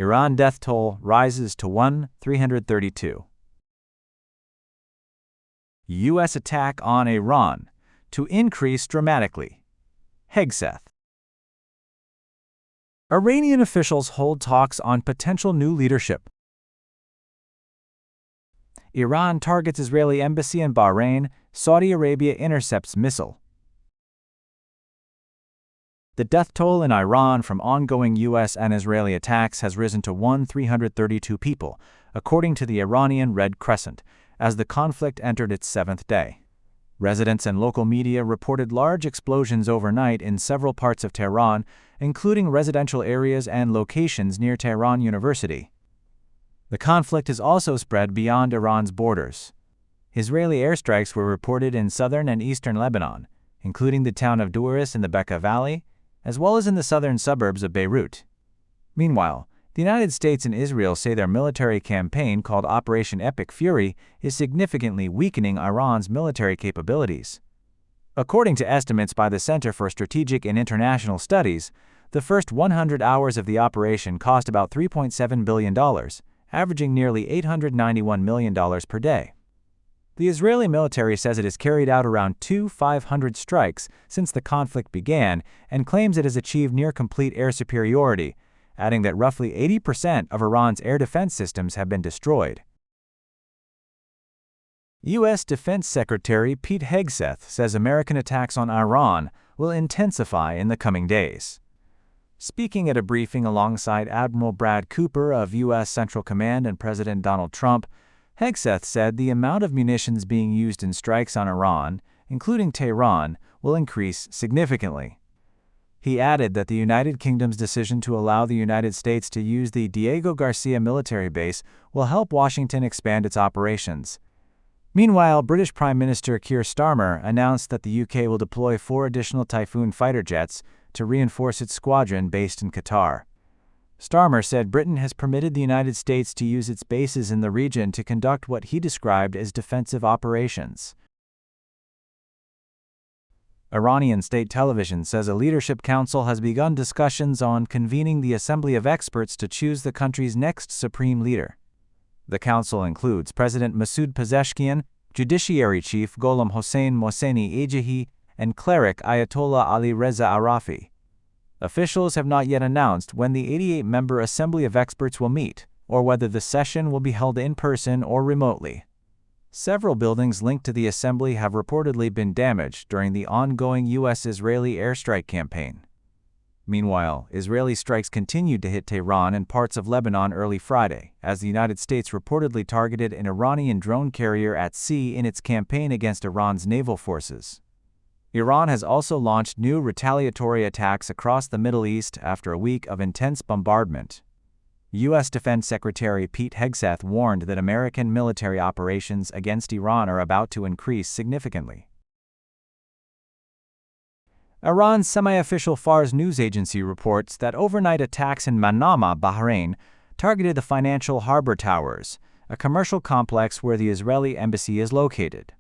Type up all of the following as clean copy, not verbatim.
Iran death toll rises to 1,332. U.S. attack on Iran to increase dramatically. News6th. Iranian officials hold talks on potential new leadership. Iran targets Israeli embassy in Bahrain. Saudi Arabia intercepts missile. The death toll in Iran from ongoing U.S. and Israeli attacks has risen to 1,332 people, according to the Iranian Red Crescent, as the conflict entered its seventh day. Residents and local media reported large explosions overnight in several parts of Tehran, including residential areas and locations near Tehran University. The conflict has also spread beyond Iran's borders. Israeli airstrikes were reported in southern and eastern Lebanon, including the town of Duris in the Bekaa Valley, as well as in the southern suburbs of Beirut. Meanwhile, the United States and Israel say their military campaign, called Operation Epic Fury, is significantly weakening Iran's military capabilities. According to estimates by the Center for Strategic and International Studies, the first 100 hours of the operation cost about $3.7 billion, averaging nearly $891 million per day. The Israeli military says it has carried out around 2,500 strikes since the conflict began and claims it has achieved near-complete air superiority, adding that roughly 80% of Iran's air defense systems have been destroyed. U.S. Defense Secretary Pete Hegseth says American attacks on Iran will intensify in the coming days. Speaking at a briefing alongside Admiral Brad Cooper of U.S. Central Command and President Donald Trump, Hegseth said the amount of munitions being used in strikes on Iran, including Tehran, will increase significantly. He added that the United Kingdom's decision to allow the United States to use the Diego Garcia military base will help Washington expand its operations. Meanwhile, British Prime Minister Keir Starmer announced that the UK will deploy 4 additional Typhoon fighter jets to reinforce its squadron based in Qatar. Starmer said Britain has permitted the United States to use its bases in the region to conduct what he described as defensive operations. Iranian state television says a leadership council has begun discussions on convening the Assembly of Experts to choose the country's next supreme leader. The council includes President Masoud Pezeshkian, Judiciary Chief Gholam Hossein Mohseni Ejahi, and cleric Ayatollah Ali Reza Arafi. Officials have not yet announced when the 88-member Assembly of Experts will meet, or whether the session will be held in person or remotely. Several buildings linked to the assembly have reportedly been damaged during the ongoing U.S.-Israeli airstrike campaign. Meanwhile, Israeli strikes continued to hit Tehran and parts of Lebanon early Friday, as the United States reportedly targeted an Iranian drone carrier at sea in its campaign against Iran's naval forces. Iran has also launched new retaliatory attacks across the Middle East after a week of intense bombardment. U.S. Defense Secretary Pete Hegseth warned that American military operations against Iran are about to increase significantly. Iran's semi-official Fars news agency reports that overnight attacks in Manama, Bahrain, targeted the financial harbor towers, a commercial complex where the Israeli embassy is located.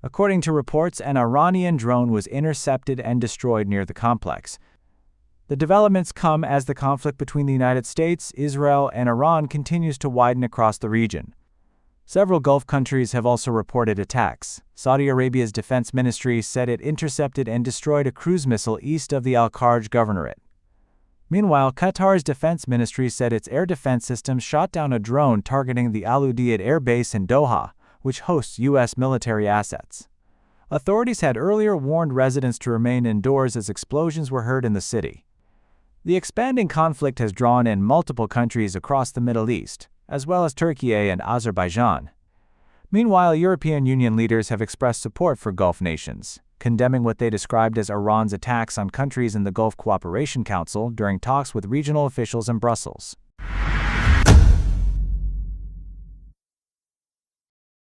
According to reports, an Iranian drone was intercepted and destroyed near the complex. The developments come as the conflict between the United States, Israel, and Iran continues to widen across the region. Several Gulf countries have also reported attacks. Saudi Arabia's defense ministry said it intercepted and destroyed a cruise missile east of the Al-Kharj governorate. Meanwhile, Qatar's defense ministry said its air defense system shot down a drone targeting the Al Udeid air base in Doha, which hosts U.S. military assets. Authorities had earlier warned residents to remain indoors as explosions were heard in the city. The expanding conflict has drawn in multiple countries across the Middle East, as well as Turkey and Azerbaijan. Meanwhile, European Union leaders have expressed support for Gulf nations, condemning what they described as Iran's attacks on countries in the Gulf Cooperation Council during talks with regional officials in Brussels.